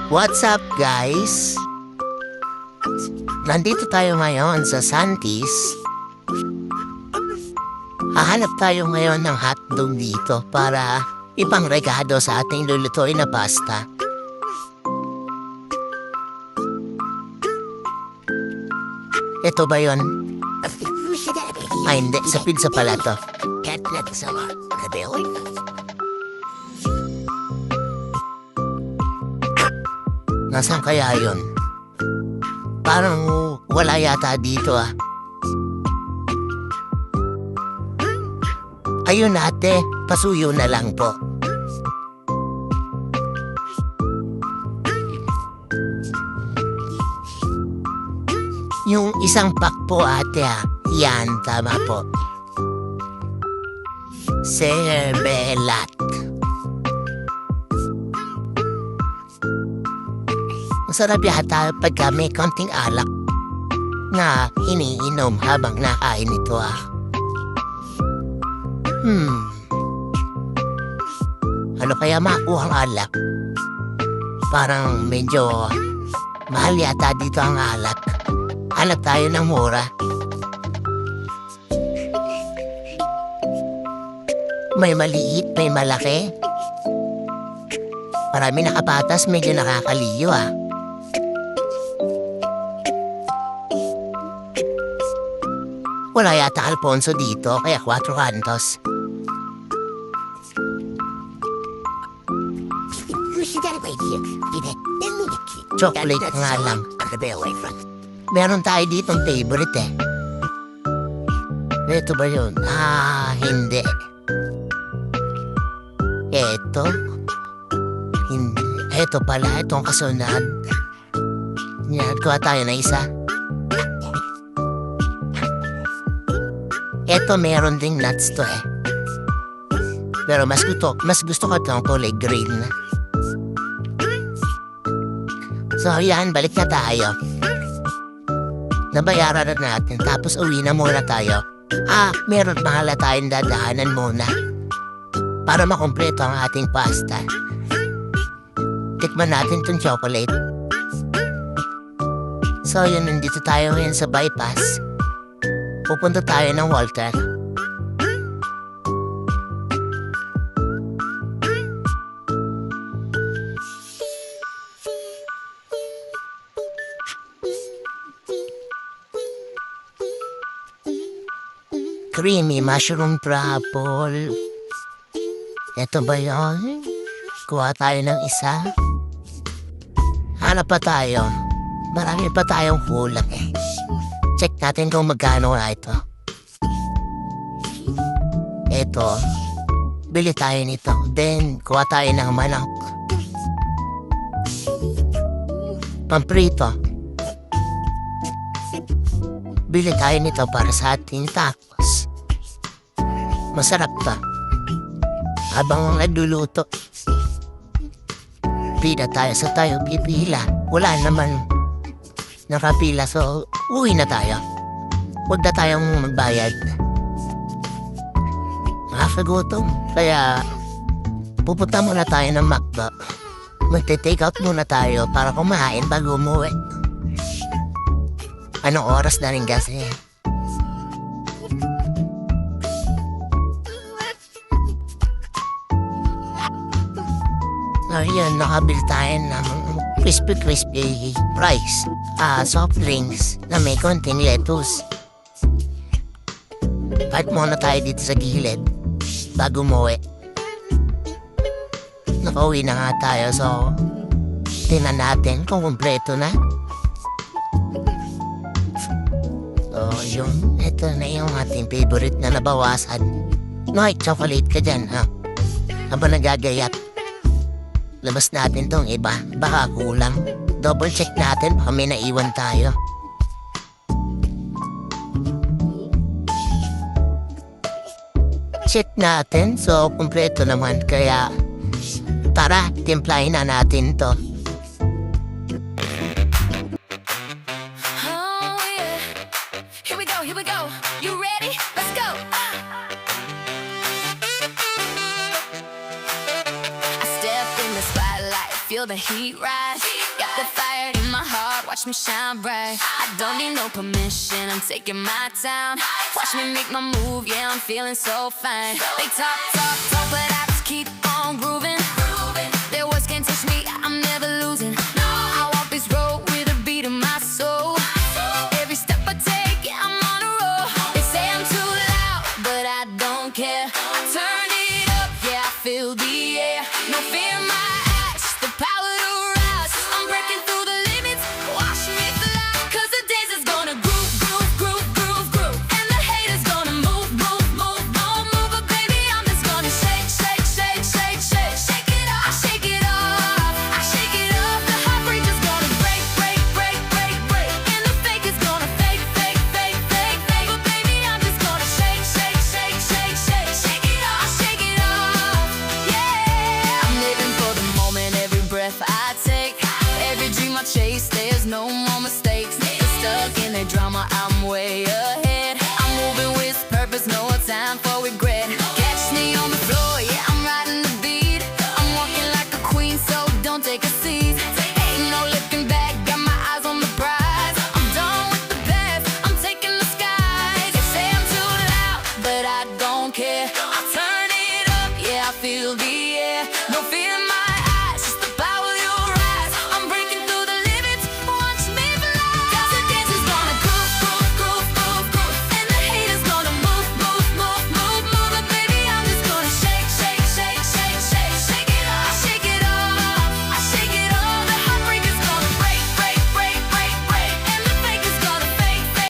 What's up, guys? Nandito tayo ngayon sa Santis. Hahanap tayo ngayon ng hotdog dito para ipangregado sa ating lulutuin na pasta. Ito ba yun? Ay, hindi. Sa pizza pala to. Nasaan kaya yun? Parang wala yata dito ah. Ayun ate, pasuyo na lang po. Yung isang pack po ate ah. Yan, tama po. Serbelat. Masarap yata pagka may konting alak na iniinom habang nakain ito ah. Ano kaya makuha ang alak? Parang medyo mahal yata dito ang alak. Hanap tayo ng mura. May maliit, may malaki. Marami nakapatas, medyo nakakaliyo ah. Wala yata Alfonso dito, kaya 4 kantos. Chocolate nga lang. Meron tayo ditong favorite eh. Ito ba yun? Ah, hindi. Ito? Hindi. Ito pala, itong kasunod. Yan, kuha tayo na isa. Ito meron ding nuts to eh. Pero mas gusto ko itong kulay green. So yan, balik na tayo. Nabayaran na natin, tapos uwi na muna tayo. Ah, meron mahala tayong dadaanan muna para makumpleto ang ating pasta. Tikman natin itong chocolate. So yun, nandito tayo ngayon sa bypass. Pupunta tayo ng Walter. Creamy mushroom truffle. Ito ba yun? Kuha tayo ng isa. Hanap pa tayo. Marami pa tayong kulang eh. Check natin kung magkano na ito. Ito. Bili tayo nito. Then, kuha tayo ng manok. Pamprito. Bili tayo nito para sa ating tacos. Masarap to. Habang nagluluto, pila tayo sa tayo pipila. Wala naman nakapila, so uwi na tayo. Huwag na tayong magbayad. Nakakagutom. Kaya pupunta muna tayo ng McDo. Magte-take out muna tayo para kumain bago umuwi. Anong oras na rin kasi? Ayan, nakabil tayo ng crispy fries. Soft drinks na may konting lettuce. Park muna tayo dito sa gilid bago umuwi. Nakauwi na nga tayo, so tingnan natin kung kumpleto na. So yun, ito na yung ating favorite na nabawasan. White chocolate ka dyan ha. Habang nagagayat, labas natin tong iba, baka kulang. Double check natin, baka may naiwan tayo. Check natin, so kumpleto naman. Kaya tara, timplahin na natin to. Oh yeah, here we go, you ready? Let's go! I step in the spotlight, feel feel the heat rise. Got the fire in my heart, watch me shine bright. I don't need no permission, I'm taking my time. Watch me make my move, yeah, I'm feeling so fine. They talk, talk, talk, but I just keep on grooving. Their words can't touch me, I'm never losing. No, I walk this road with a beat in my soul. Every step I take, yeah, I'm on a roll. They say I'm too loud, but I don't care. I turn it up, yeah, I feel the air. No fear in my eyes, the power to rise. I'm breaking through the limits, watch me fly. 'Cause the dance is gonna groove, groove, groove, groove, groove. And the haters gonna move, move, move, move, move. But baby, I'm just gonna shake, shake, shake, shake, shake. Shake it off, I shake it off, I shake it off. The heartbreak is gonna break, break, break, break, break. And the fake is gonna fake, fake, fake, fake, fake. But baby, I'm just gonna shake, shake, shake, shake, shake. Shake it off, I shake it off, yeah. I'm living for the moment, every breath I take. Every dream I chase, there's no more mistakes. Stuck in a drama, I'm way ahead.